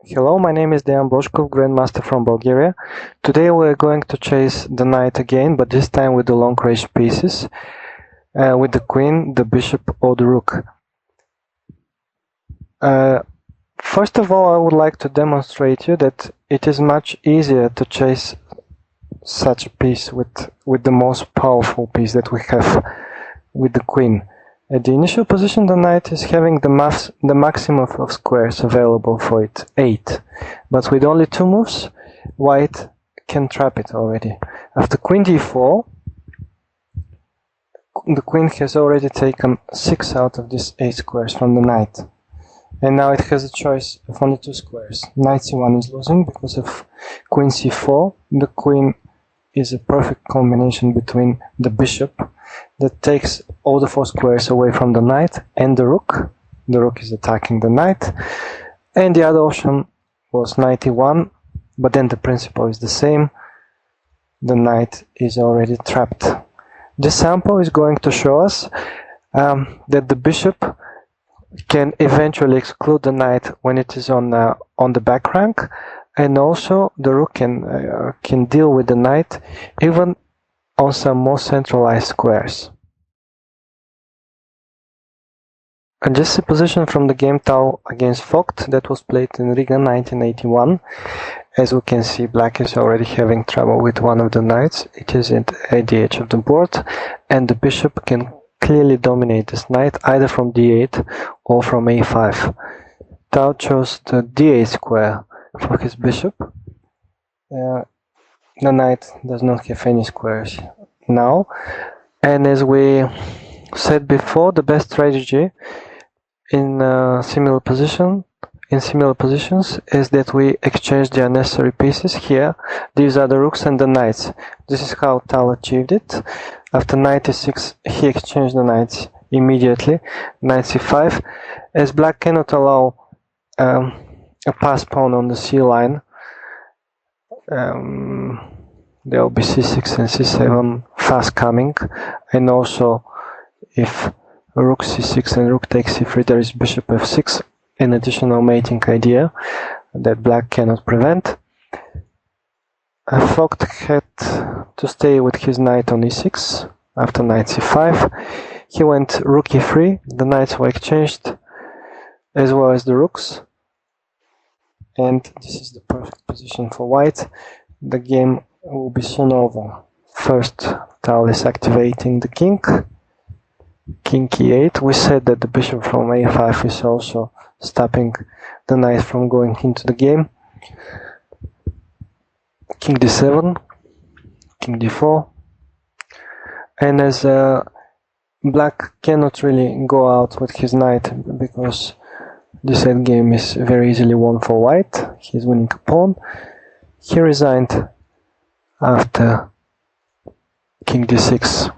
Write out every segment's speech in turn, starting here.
Hello, my name is Dejan Bojkov, Grandmaster from Bulgaria. Today we're going to chase the knight again, but this time with the long range pieces, with the queen, the bishop or the rook. First of all, I would like to demonstrate you that it is much easier to chase such a piece with the most powerful piece that we have, with the queen. At the initial position, the knight is having the maximum of squares available for it, 8. But with only 2 moves, white can trap it already. After queen d4, the queen has already taken 6 out of these 8 squares from the knight. And now it has a choice of only 2 squares. Knight c1 is losing because of queen c4. The queen is a perfect combination between the bishop that takes all the 4 squares away from the knight and the rook. The rook is attacking the knight. And the other option was knight e1, but then the principle is the same. The knight is already trapped. This sample is going to show us that the bishop can eventually exclude the knight when it is on the back rank, and also the rook can deal with the knight even on some more centralized squares. And this is a position from the game Tau against Vogt that was played in Riga 1981. As we can see, black is already having trouble with one of the knights. It is at the edge of the board, and the bishop can clearly dominate this knight either from d8 or from a5. Tau chose the d8 square for his bishop. The knight does not have any squares now, and as we said before, the best strategy in similar positions is that we exchange the unnecessary pieces. Here, these are the rooks and the knights. This is how Tal achieved it. After knight e6, he exchanged the knights immediately. Knight c5, as black cannot allow a pass pawn on the c line. There will be c6 and c7 fast coming, and also if rook c6 and rook takes c3, there is bishop f6, an additional mating idea that black cannot prevent. Vogt had to stay with his knight on e6 after knight c5. He went rook e3, the knights were exchanged as well as the rooks, and this is the perfect position for white. The game will be soon over. First, Tal is activating the king. King e8. We said that the bishop from a5 is also stopping the knight from going into the game. King d7, king d4. And as black cannot really go out with his knight because this endgame is very easily won for white, he's winning a pawn. He resigned after king d6.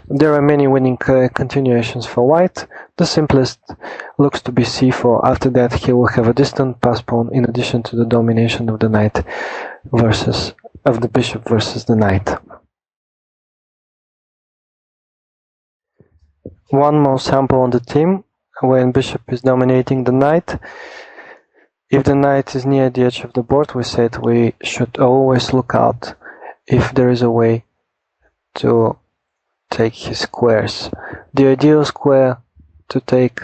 There are many winning continuations for white. The simplest looks to be c4. After that, he will have a distant pass pawn in addition to the domination of the knight of the bishop versus the knight. One more sample on the team when bishop is dominating the knight. If the knight is near the edge of the board, we said we should always look out if there is a way to take his squares. The ideal square to take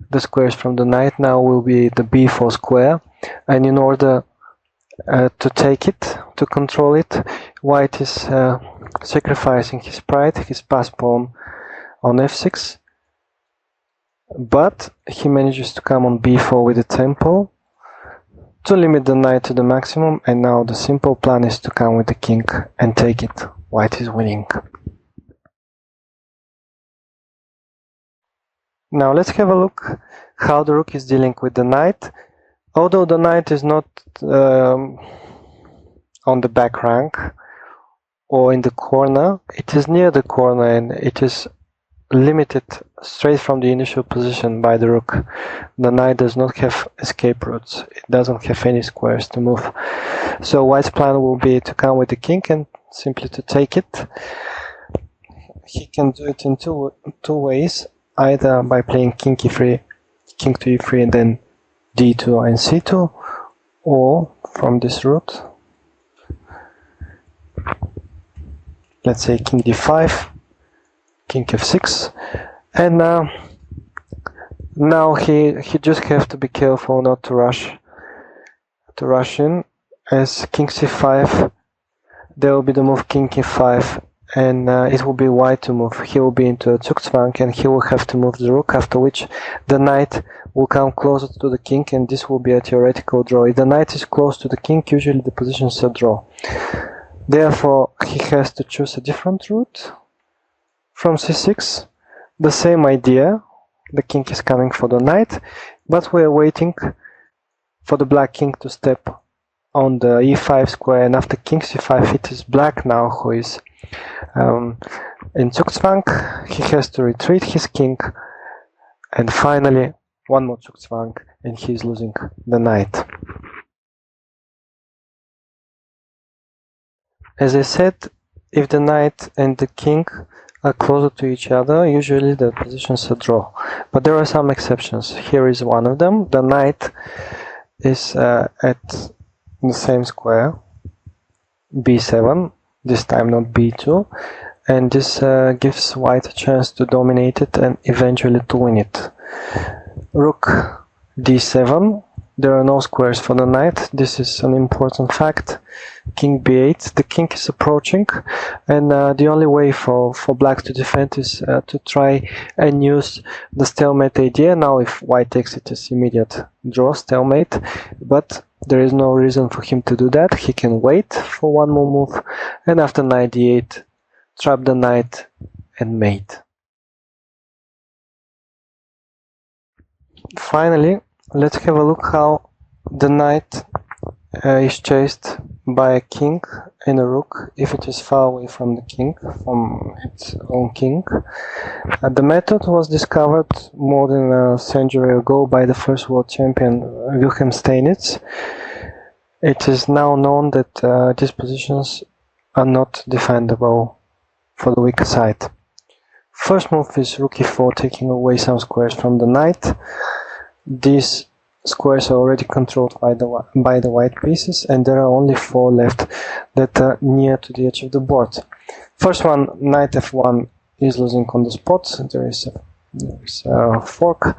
the squares from the knight now will be the b4 square, and in order to take it, to control it, white is sacrificing his pride, his pass pawn on f6, but he manages to come on b4 with a temple to limit the knight to the maximum, and now the simple plan is to come with the king and take it. White is winning. Now let's have a look how the rook is dealing with the knight. Although the knight is not on the back rank or in the corner, it is near the corner and it is limited straight from the initial position by the rook. The knight does not have escape routes. It doesn't have any squares to move. So white's plan will be to come with the king and simply to take it. He can do it in two ways. Either by playing king e3, king to e3, and then d2 and c2, or from this route, let's say king d5, king f6, and now he just have to be careful not to rush in, as king c5, there will be the move king e5, and it will be white to move. He will be into a zugzwang, and he will have to move the rook, after which the knight will come closer to the king, and this will be a theoretical draw. If the knight is close to the king, usually the position is a draw. Therefore, he has to choose a different route from c6. The same idea, the king is coming for the knight, but we are waiting for the black king to step on the e5 square, and after king c5 it is black now who is in zugzwang. He has to retreat his king, and finally one more zugzwang, and he is losing the knight. As I said, if the knight and the king are closer to each other, usually the positions are draw. But there are some exceptions. Here is one of them. The knight is at the same square, b7, this time not b2, and this gives white a chance to dominate it and eventually to win it. Rook d7, there are no squares for the knight, this is an important fact. King b8, the king is approaching, and the only way for black to defend is to try and use the stalemate idea. Now if white takes it as immediate draw, stalemate, but there is no reason for him to do that. He can wait for one more move, and after knight d8, trap the knight and mate. Finally, let's have a look how the knight is chased by a king and a rook if it is far away from the king, from its own king. The method was discovered more than a century ago by the first world champion Wilhelm Steinitz. It is now known that these positions are not defendable for the weaker side. First move is rook e4, taking away some squares from the knight. These squares are already controlled by the white pieces, and there are only 4 left that are near to the edge of the board. First one, knight f1, is losing on the spot. There is a fork,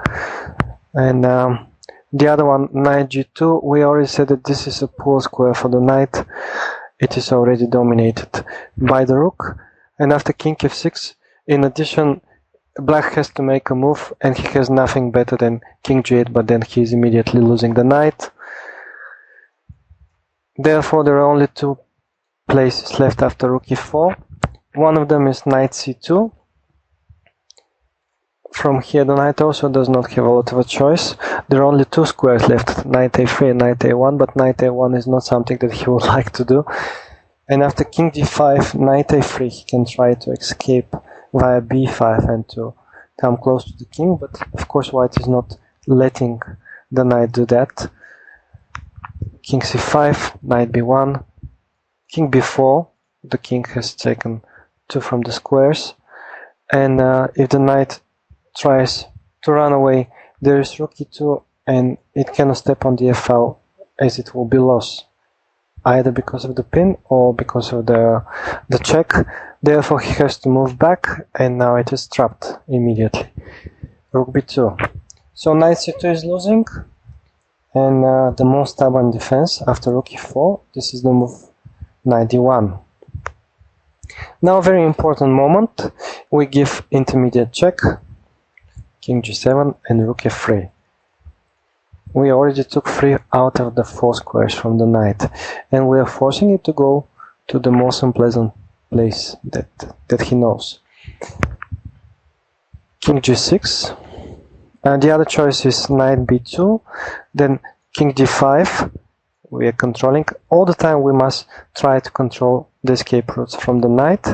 and the other one, knight g2, we already said that this is a poor square for the knight. It is already dominated by the rook, and after king f6, in addition, black has to make a move, and he has nothing better than king g8, but then he is immediately losing the knight. Therefore, there are only 2 places left after rook e4. One of them is knight c2. From here, the knight also does not have a lot of a choice. There are only 2 squares left, knight a3 and knight a1, but knight a1 is not something that he would like to do. And after king d5, knight a3, he can try to escape via b5 and to come close to the king, but of course white is not letting the knight do that. King c5, knight b1, king b4, the king has taken 2 from the squares, and if the knight tries to run away, there is rook e2, and it cannot step on the f file as it will be lost, either because of the pin or because of the check. Therefore he has to move back, and now it is trapped immediately. Rook b2. So knight c2 is losing, and the most stubborn defense after rook e4, this is the move knight d1. Now, very important moment, we give intermediate check, king g7 and rook f3. We already took 3 out of the 4 squares from the knight, and we are forcing it to go to the most unpleasant place that he knows. King g6, and the other choice is knight b2, then king d5. We are controlling. All the time we must try to control the escape routes from the knight.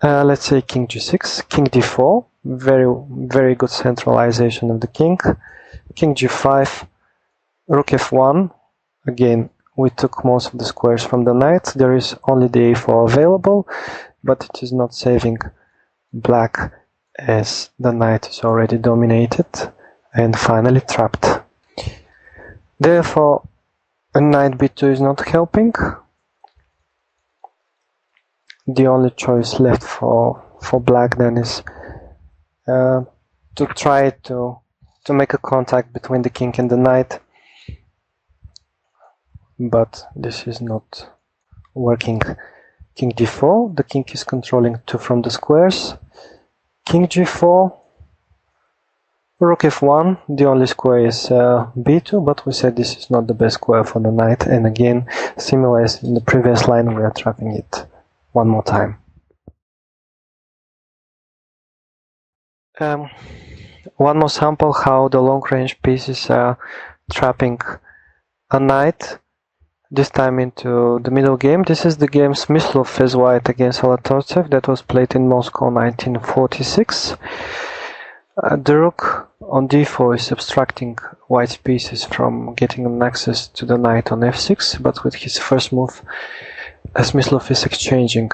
Let's say king g6, king d4, very good centralization of the king. King g5, rook f1, again we took most of the squares from the knight. There is only the a4 available, but it is not saving black as the knight is already dominated and finally trapped. Therefore, a knight b2 is not helping. The only choice left for black then is to try to make a contact between the king and the knight, but this is not working. King g4, the king is controlling two from the squares. King g4, rook f1, the only square is b2, but we said this is not the best square for the knight, and again, similar as in the previous line, we are trapping it one more time. One more sample how the long-range pieces are trapping a knight, this time into the middle game. This is the game Smyslov as white against Alatortsev that was played in Moscow 1946. The rook on d4 is obstructing white's pieces from getting an access to the knight on f6, but with his first move, Smyslov is exchanging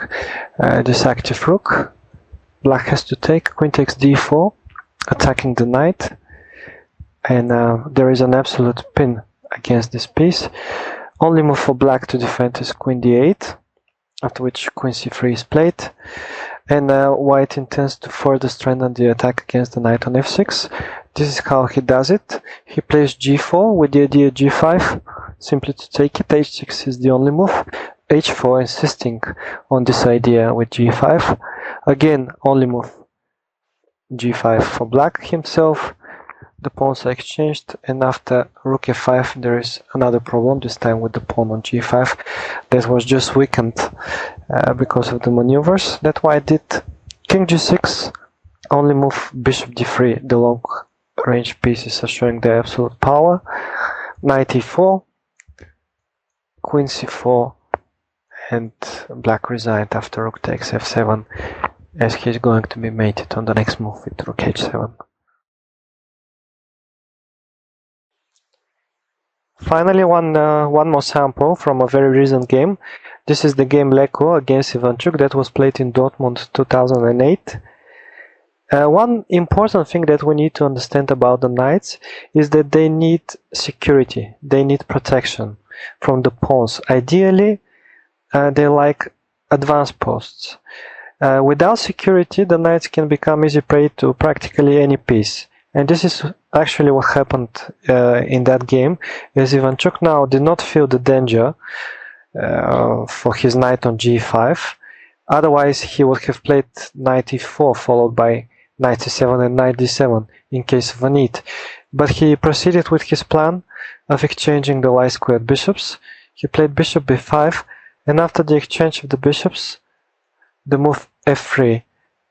this active rook. Black has to take, queen takes d4, attacking the knight, and there is an absolute pin against this piece. Only move for black to defend is queen d8, after which queen c3 is played, and white intends to further strengthen the attack against the knight on f6. This is how he does it. He plays g4 with the idea g5, simply to take it. h6 is the only move. h4 insisting on this idea with g5. Again, only move g5 for black himself. The pawns are exchanged, and after rook f5 there is another problem, this time with the pawn on g5 that was just weakened because of the maneuvers that white did. King g6, only move bishop d3, the long range pieces are showing their absolute power. Knight e4, queen c4, and black resigned after rook takes f7, as he's going to be mated on the next move with rook h7. Finally, one more sample from a very recent game. This is the game Leko against Ivanchuk that was played in Dortmund 2008. One important thing that we need to understand about the knights is that they need security, they need protection from the pawns. Ideally, they like advanced posts. Without security, the knights can become easy prey to practically any piece. And this is actually what happened in that game, as Ivanchuk now did not feel the danger for his knight on g5. Otherwise, he would have played knight e4 followed by knight c7 and knight d7 in case of a need. But he proceeded with his plan of exchanging the light-squared bishops. He played bishop b5, and after the exchange of the bishops, the move f3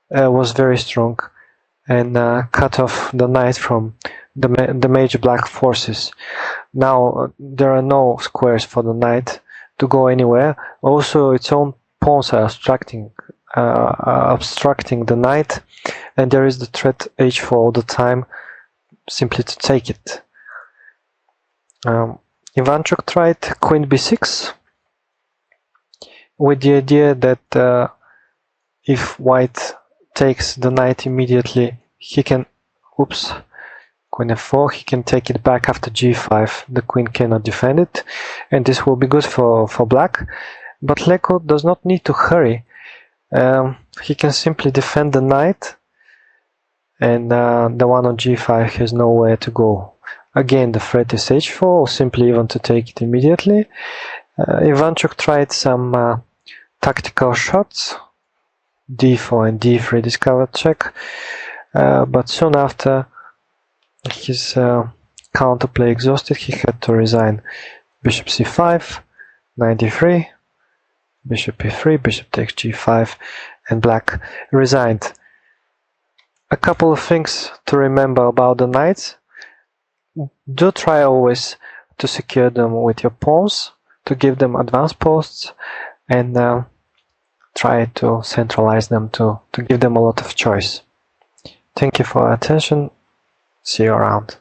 was very strong and cut off the knight from the major black forces. Now there are no squares for the knight to go anywhere. Also, its own pawns are obstructing the knight, and there is the threat h4 all the time, simply to take it. Ivanchuk tried queen b6 with the idea that if white takes the knight immediately, he can, queen f4, he can take it back after g5. The queen cannot defend it, and this will be good for black. But Leko does not need to hurry. He can simply defend the knight, and the one on g5 has nowhere to go. Again, the threat is h4, or simply even to take it immediately. Ivanchuk tried some tactical shots, d4 and d3 discovered check, but soon after his counterplay exhausted, he had to resign. Bishop c5, knight d3, bishop e3, bishop takes g5, and black resigned. A couple of things to remember about the knights. Do try always to secure them with your pawns, to give them advanced posts, and try to centralize them to give them a lot of choice. Thank you for your attention. See you around.